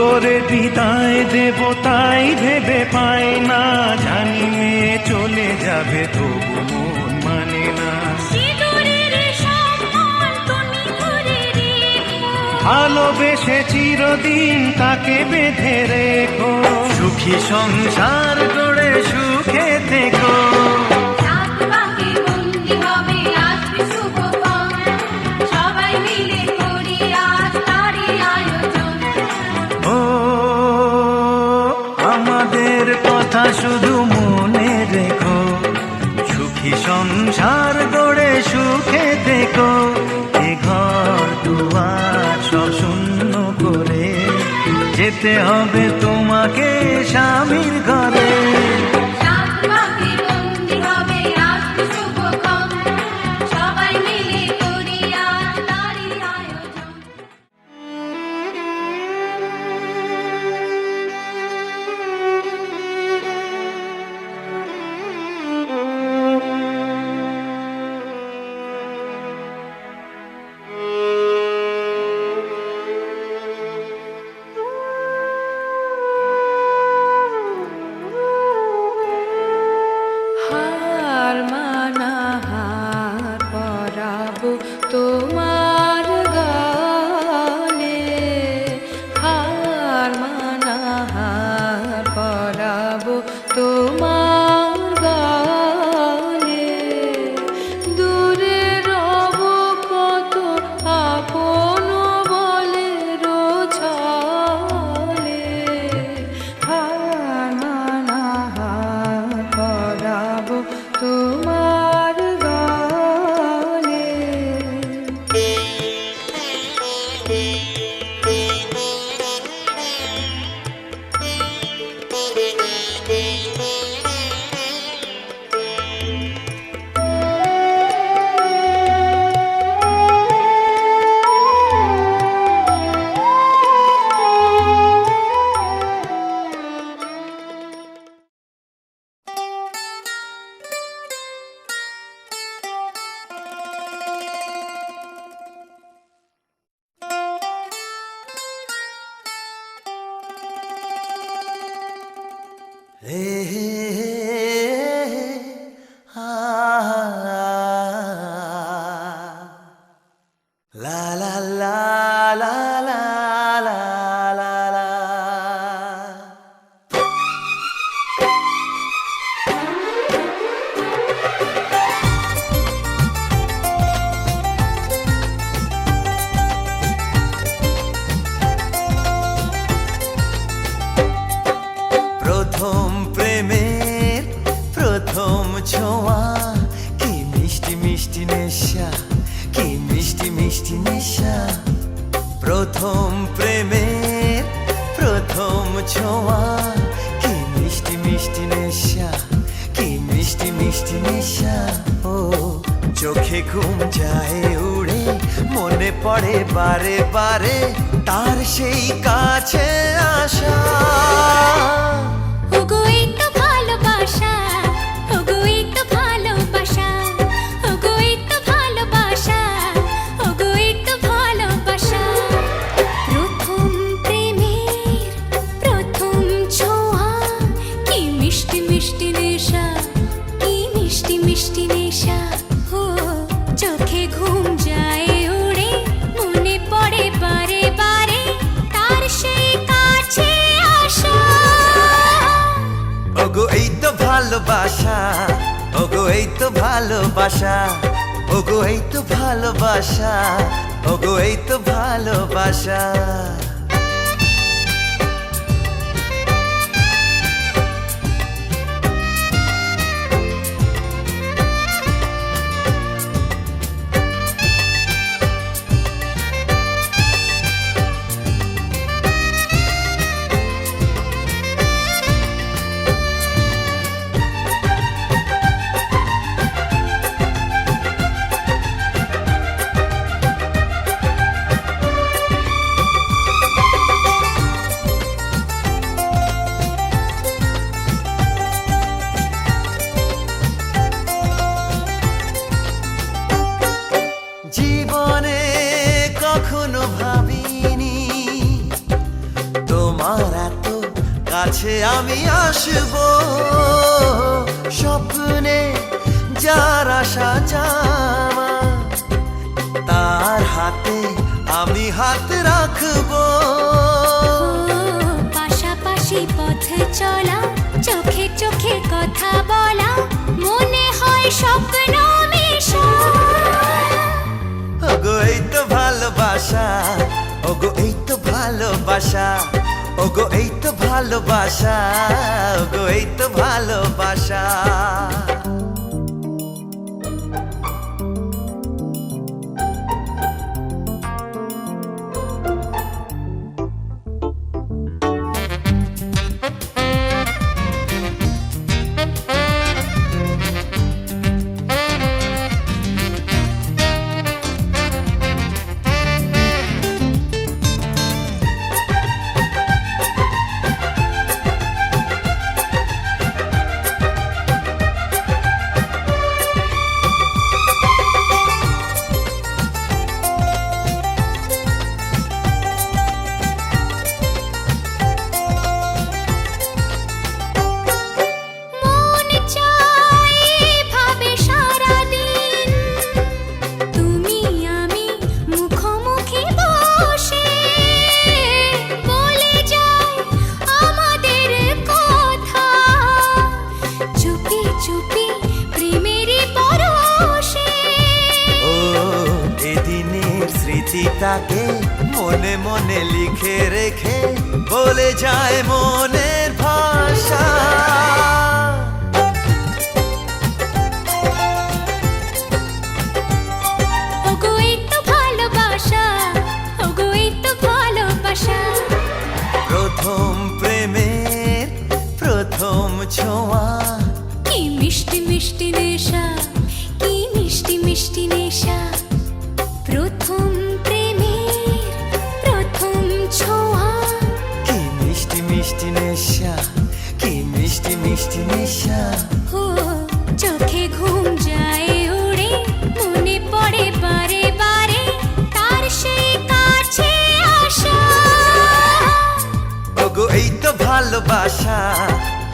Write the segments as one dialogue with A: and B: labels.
A: করে বিদায় দেব তাই ভেবে পাই না, জানি মেয়ে চলে যাবে তবু মন মানে না। ভালোবেসে চিরদিন তাকে বেঁধে রেখো, সুখী সংসার গড়ে সুখে থেকো। ও আমাদের কথা শুধু মনে রেখো, সুখী সংসার গড়ে সুখে থেকো। এ ঘর দুয়ার সব শূন্য করে যেতে হবে তোমাকে স্বামীর ঘরে।
B: তোমার গানে হার মানা হার পরাবো তোমার গানে। দূরে রব কত আপন বলে রোছালে, হার মানা হার পরাবো তোমার গানে।
A: লা লা লা লা লা লা লা লা। প্রথম প্রেমের প্রথম ছোঁয়া, কি মিষ্টি মিষ্টি নেশা, কি মিষ্টি মিষ্টি নেশা। প্রথম প্রেমের প্রথম ছোঁয়া, কি মিষ্টি মিষ্টি নেশা, কি মিষ্টি মিষ্টি নেশা। ও চোখে ঘুম যায় উড়ে, মনে পড়ে বারে বারে তার সেই কাছে আসা।
C: ওগো এই তো ভালোবাসা, ওগো এই তো ভালোবাসা, ওগো এই তো ভালোবাসা, ওগো এই তো ভালোবাসা। প্রথম প্রেমের প্রথম ছোঁয়া, কি মিষ্টি মিষ্টি নেশা, কি মিষ্টি মিষ্টি নেশা। ও চোখে ঘুম যায় উড়ে, মনে পড়ে বারে বারে তার সেই কাছে আসা।
A: ওগো এই তো ভালোবাসা, ওগো এই তো ভালোবাসা, ওগো এই তো ভালোবাসা, ওগো এই তো ভালোবাসা। কাছে আমি আসবো, স্বপ্নে যার আশা জামা, তার হাতে আমি হাত রাখবো।
C: পাশাপাশি পথ চলা, চোখে চোখে কথা বলা, মনে হয় স্বপ্ন মেশা।
A: ওগো এই তো ভালোবাসা, ওগো এই তো ভালোবাসা, ওগো এই তো ভালোবাসা, ওগো এই তো ভালোবাসা।
C: মন চায় ভাবে সারাদিন, তুমি আমি মুখোমুখি বসে, বলে যায় আমাদের কথা, চুপি চুপি প্রেমেরই পরশে।
A: ও এদিনের স্মৃতিটাকে মনে মনে লিখে রেখে বলে যায় মনের ভাষা।
C: ওগো এই তো ভালোবাসা, ওগো এই তো ভালোবাসা।
A: প্রথম প্রেমের প্রথম ছোঁয়া,
C: কি মিষ্টি মিষ্টি নেশা, কি মিষ্টি মিষ্টি নেশা। প্রথম প্রেমের প্রথম ছোঁয়া,
A: কি মিষ্টি মিষ্টি নেশা, কি মিষ্টি মিষ্টি নেশা।
C: ও চোখে ঘুম যায় উড়ে, মনে পড়ে বারে বারে তার সেই কাছে আসা।
A: ওগো এই তো ভালোবাসা,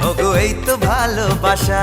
A: ওগো এই তো ভালোবাসা,